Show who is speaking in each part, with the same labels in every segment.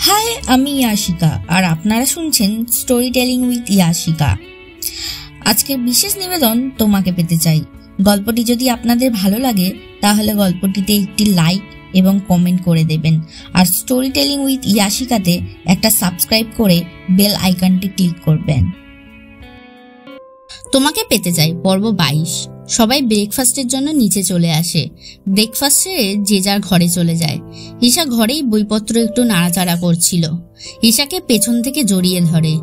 Speaker 1: High, আমি Yashica আর আপনারা শুনছেন স্টোরি টেলিং উইথ ইয়াশিকা। আজকের বিশেষ নিবেদন তোমাকে পেতে চাই। গল্পটি যদি আপনাদের ভালো লাগে তাহলে গল্পটিতে একটি লাইক এবং কমেন্ট করে দেবেন, আর স্টোরি টেলিং উইথ ইয়াশিকাতে একটা সাবস্ক্রাইব করে বেল আইকনটি ক্লিক করবেন।
Speaker 2: তোমাকে পেতে চাই পর্ব 22। সবাই ব্রেকফাস্টের জন্য নিচে চলে আসে। ব্রেকফাস্টে যে যার ঘরে চলে যায়। ঈশা ঘরেই বইপত্র একটু নাড়াচাড়া করছিল। ঈশাকে পেছন থেকে জড়িয়ে ধরে।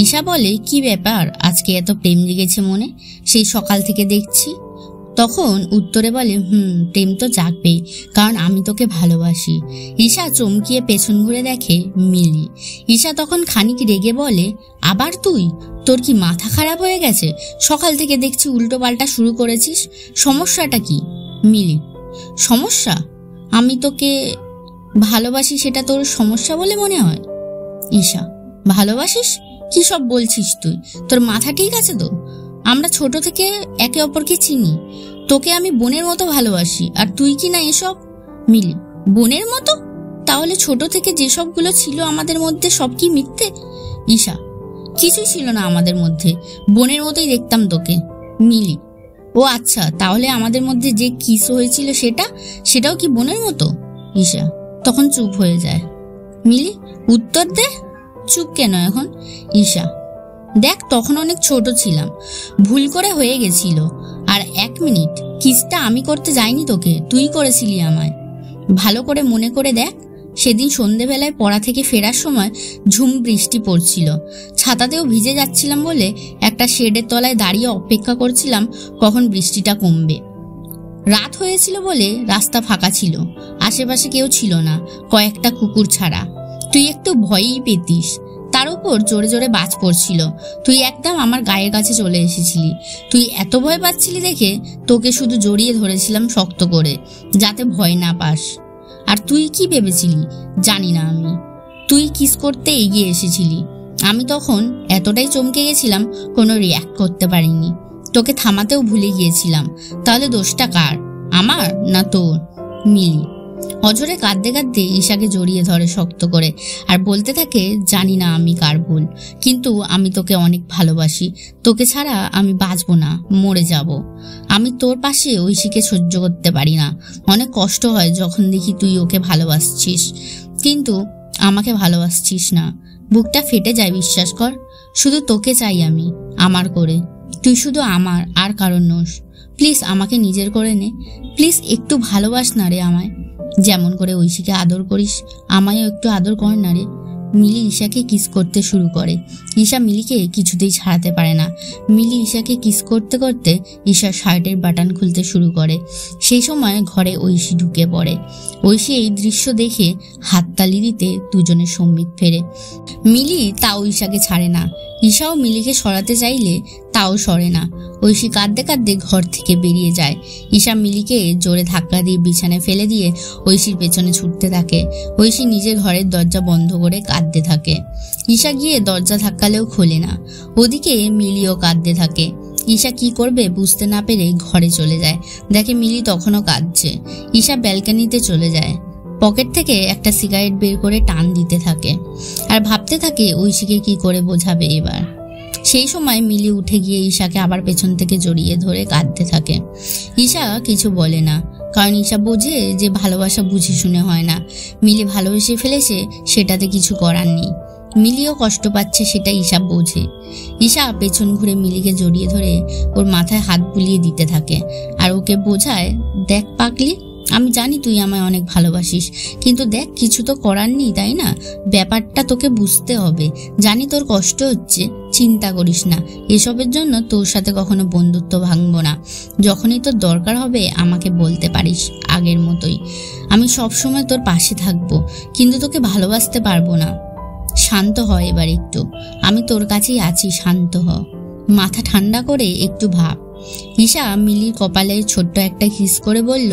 Speaker 2: ঈশা বলে, কি ব্যাপার, আজকে এত প্রেম জেগেছে মনে, সেই সকাল থেকে দেখছি। তখন উত্তরে বলে, প্রেম তো জাগবেই, কারণ আমি তোকে ভালোবাসি। ঈশা চমকিয়ে পেছন ঘুরে দেখে মিলি। ঈশা তখন খানিক রেগে বলে, আবার তুই? তোর কি মাথা খারাপ হয়ে গেছে? সকাল থেকে দেখছি উল্টো পাল্টা শুরু করেছিস, সমস্যাটা কি? মিলি, সমস্যা? আমি তোকে ভালোবাসি সেটা তোর সমস্যা বলে মনে হয়? ঈশা, ভালোবাসিস? কি সব বলছিস তুই? তোর মাথা ঠিক আছে তো? আমরা ছোট থেকে একে অপরকে চিনি। তোকে আমি বোনের মতো ভালোবাসি, আর তুই কি না এসব? মিলি, বোনের মতো? তাহলে ছোট থেকে যেসবগুলো ছিল আমাদের মধ্যে সব কি মিথ্যে? ঈশা, কিছুই ছিল না আমাদের মধ্যে, বোনের মতোই দেখতাম তোকে। মিলি, ও আচ্ছা, তাহলে আমাদের মধ্যে যে কিস হয়েছিল সেটাও কি বোনের মতো? ঈশা তখন চুপ হয়ে যায়। মিলি, উত্তর দে, চুপ কেন এখন? ঈশা, দেখ, তখন অনেক ছোট ছিলাম, ভুল করে হয়ে গেছিল। আর 1 মিনিট, কিসটা আমি করতে যাইনি তোকে, তুই করেছিলি আমায়। ভালো করে মনে করে দেখ, সেদিন সন্ধেবেলায় পড়া থেকে ফেরার সময় ঝুম বৃষ্টি পড়ছিল। ছাতাতেও ভিজে যাচ্ছিলাম বলে একটা শেডের তলায় দাঁড়িয়ে অপেক্ষা করছিলাম কখন বৃষ্টিটা কমবে। রাত হয়েছিল বলে রাস্তা ফাঁকা ছিল, আশেপাশে কেউ ছিল না, কয়েকটা কুকুর ছাড়া। তুই একটু ভয়ই পেতিস, তার উপর জোরে জোরে বাজ পড়ছিল। তুই একদম আমার গায়ের কাছে চলে এসেছিলি। তুই এত ভয় পাচ্ছিলি দেখে তোকে শুধু জড়িয়ে ধরেছিলাম শক্ত করে, যাতে ভয় না পাস। আর তুই কি ভেবেছিলি জানি না আমি, তুই কিস করতে এগিয়ে এসেছিলি। আমি তখন এতটাই চমকে গেছিলাম কোনো রিয়াক্ট করতে পারিনি, তোকে থামাতেও ভুলে গিয়েছিলাম। তাহলে দোষটা কার, আমার না তোর? মিলি অঝরে কাঁদতে কাঁদতে ঈশাকে জড়িয়ে ধরে শক্ত করে, আর বলতে থাকে, জানি না আমি কার ভুল, কিন্তু আমি তোকে অনেক ভালোবাসি। তোকে ছাড়া আমি বাঁচবো না, মরে যাব। আমি তোর পাশে ঐশীকে সহ্য করতে পারি না। অনেক কষ্ট হয় যখন দেখি তুই ওকে ভালোবাসছিস, কিন্তু আমাকে ভালোবাসছিস না। বুকটা ফেটে যায়, বিশ্বাস কর। শুধু তোকে চাই আমি, আমার করে। তুই শুধু আমার, আর কারণ নোস। প্লিজ আমাকে নিজের করে নে, প্লিজ একটু ভালোবাস না রে আমায়। যেমন করে ঐশীকে আদর করিস আমায়ও একটু আদর কর না রে। মিলি ঈশাকে কিস করতে শুরু করে। ঈশা মিলিকে কিছুতেই ছাড়াতে পারে না। মিলি ঈশাকে কিস করতে করতে ঈশার শার্টের বাটন খুলতে শুরু করে। সেই সময় ঘরে ঐশী ঢুকে পড়ে। ঐশী এই দৃশ্য দেখে হাততালি দিতে দুজনের সম্মিত ফেরে। মিলি তাও ঈশাকে ছাড়ে না। ঈশাও মিলিকে সরাতে চাইলে তাও সরে না। ঐশী কাঁদতে কাঁদতে ঘর থেকে বেরিয়ে যায়। ঈশা মিলিকে জোরে ধাক্কা দিয়ে বিছানায় ফেলে দিয়ে ঐশীর পেছনে ছুটতে থাকে। ঐশী নিজের ঘরের দরজা বন্ধ করে কাঁদতে থাকে। ঈশা গিয়ে দরজা ধাক্কালেও খোলে না। ওদিকে মিলিও কাঁদতে থাকে। ঈশা কি করবে বুঝতে না পেরে ঘরে চলে যায়। দেখে মিলি তখনও কাঁদছে। ঈশা ব্যালকনিতে চলে যায়। পকেট থেকে একটা সিগারেট বের করে টান দিতে থাকে, আর ভাবতে থাকে ঐশীকে কি করে বোঝাবে এবার। সেই সময় মিলি উঠে গিয়ে ঈশাকে আবার পেছন থেকে জড়িয়ে ধরে কাঁদতে থাকে। ঈশা কিছু বলে না, কারণ ঈশা বোঝে যে ভালোবাসা বুঝে শুনে হয় না। মিলি ভালোবেসে ফেলেছে, সেটাতে কিছু করার নেই। মিলিও কষ্ট পাচ্ছে, সেটা ঈশা বোঝে। ঈশা পেছন ঘুরে মিলিকে জড়িয়ে ধরে ওর মাথায় হাত বুলিয়ে দিতে থাকে, আর ওকে বোঝায়, দেখ পাগলি, আমি জানি তুই আমায় অনেক ভালোবাসিস, কিন্তু দেখ, কিছু তো করার নেই, তাই না? ব্যাপারটা তোকে বুঝতে হবে। জানি তোর কষ্ট হচ্ছে, চিন্তা করিস না। এসবের জন্য তোর সাথে কখনো বন্ধুত্ব ভাঙবো না। যখনই তোর দরকার হবে আমাকে বলতে পারিস, আগের মতোই। আমি সবসময় তোর পাশে থাকবো, কিন্তু তোকে ভালোবাসতে পারবো না। শান্ত হ এবার একটু, আমি তোর কাছেই আছি, শান্ত হ। মাথা ঠান্ডা করে একটু ভাব। ঈশা মিলির কপালে ছোট্ট একটা কিস করে বলল,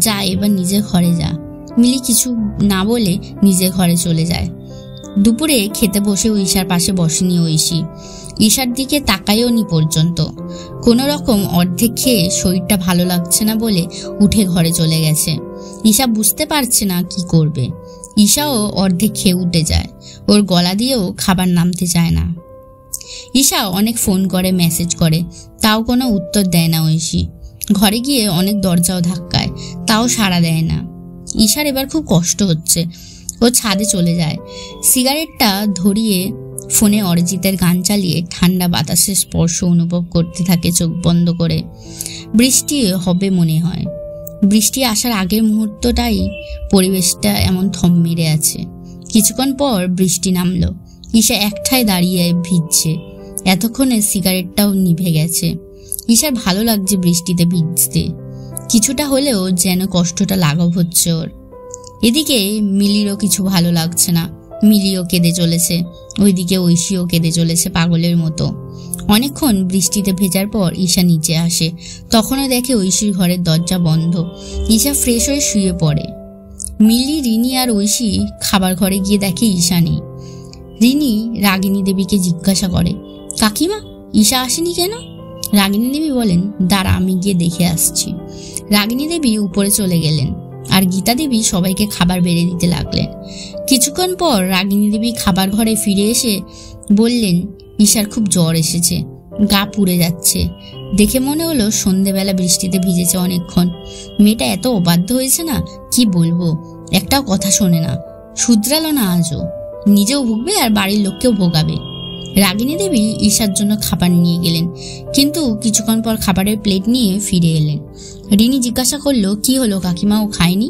Speaker 2: যা এবার নিজের ঘরে যা। মিলি কিছু না বলে নিজের ঘরে চলে যায়। দুপুরে খেতে বসে ঈশার পাশে বসেনি ঐশী। ঈশার দিকে তাকায়ও নি পর্যন্ত। কোনো রকম অর্ধেক খেয়ে শরীরটা ভালো লাগছে না বলে উঠে ঘরে চলে গেছে। ঈশা বুঝতে পারছে না কি করবে। ঈশাও অর্ধেক খেয়ে উঠে যায়। ওর গলা দিয়েও খাবার নামতে চায় না। ঈশা অনেক ফোন করে, মেসেজ করে, তাও কোনো উত্তর দেয় না ঐশী। ঘরে গিয়ে অনেক দরজাও ধাক্কায়, তাও সাড়া দেয় না। ঈশার এবার খুব কষ্ট হচ্ছে। ও ছাদে চলে যায়, সিগারেটটা ধরিয়ে ফোনে অরিজিতের গান চালিয়ে ঠান্ডা বাতাসের স্পর্শ অনুভব করতে থাকে চোখ বন্ধ করে। বৃষ্টি হবে মনে হয়। বৃষ্টি আসার আগের মুহূর্তটাই পরিবেশটা এমন থম মেরে আছে। কিছুক্ষণ পর বৃষ্টি নামলো। ঈশা একঠায় দাঁড়িয়ে ভিজছে। এতক্ষণে সিগারেটটাও নিভে গেছে। ঈশার ভালো লাগছে বৃষ্টিতে ভিজতে, কিছুটা হলেও যেন কষ্টটা লাঘব হচ্ছে ওর। এদিকে মিলিরও কিছু ভালো লাগছে না। মিলিও কেঁদে চলেছে, ওইদিকে ঐশীও কেঁদে চলেছে পাগলের মতো। অনেকক্ষণ বৃষ্টিতে ভেজার পর ঈশা নিচে আসে, তখনও দেখে ঐশীর ঘরের দরজা বন্ধ। ঈশা ফ্রেশ হয়ে শুয়ে পড়ে। মিলি, রিনি আর ঐশী খাবার ঘরে গিয়ে দেখে ঈশা নেই। রিনি রাগিনী দেবীকে জিজ্ঞাসা করে, কাকিমা ঈশা আসেনি কেন? রাগিনী দেবী বলেন, দাঁড়া আমি গিয়ে দেখে আসছি। রাগিনী দেবী উপরে চলে গেলেন, আর গীতা দেবী সবাইকে খাবার বেড়ে দিতে লাগলেন। কিছুক্ষণ পর রাগিনী দেবী খাবার ঘরে ফিরে এসে বললেন, ঈশার খুব জ্বর এসেছে, গা পুড়ে যাচ্ছে। দেখে মনে হলো সন্ধেবেলা বৃষ্টিতে ভিজেছে অনেকক্ষণ। মেয়েটা এত অবাধ্য হয়েছে না, কি বলবো, একটাও কথা শোনে না, শুধরালো না আজও। নিজেও ভুগবে আর বাড়ির লোককেও ভোগাবে। রাগিনী দেবী ঈশার জন্য খাবার নিয়ে গেলেন, কিন্তু কিছুক্ষণ পর খাবারের প্লেট নিয়ে ফিরে এলেন। রিনি জিজ্ঞাসা করলো, কি হলো কাকিমা, ও খায়নি?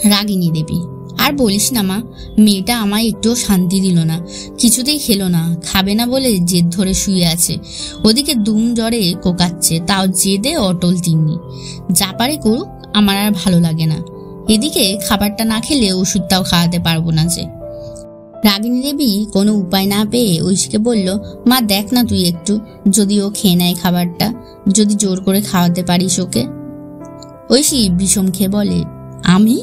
Speaker 2: রাগিনী দেবী, আর বলিস না মা, মেয়েটা আমায় একটুও শান্তি দিল না, কিছুতেই খেলো না, খাবে না বলে জেদ ধরে শুয়ে আছে। ওদিকে দুম জ্বরে কোকাচ্ছে, তাও জেদে অটল তিন্নি। যা পারে করুক, আমার আর ভালো লাগে না। এদিকে খাবারটা না খেলে ওষুধটাও খাওয়াতে পারবো না যে। রাগিনী দেবী কোনো উপায় না পেয়ে ঐশীকে বলল, মা দেখ না তুই একটু, যদি ও খেয়ে নেয় খাবারটা, যদি জোর করে খাওয়াতে পারিস ওকে। ঐশী বিষম খেয়ে বলে, আমি?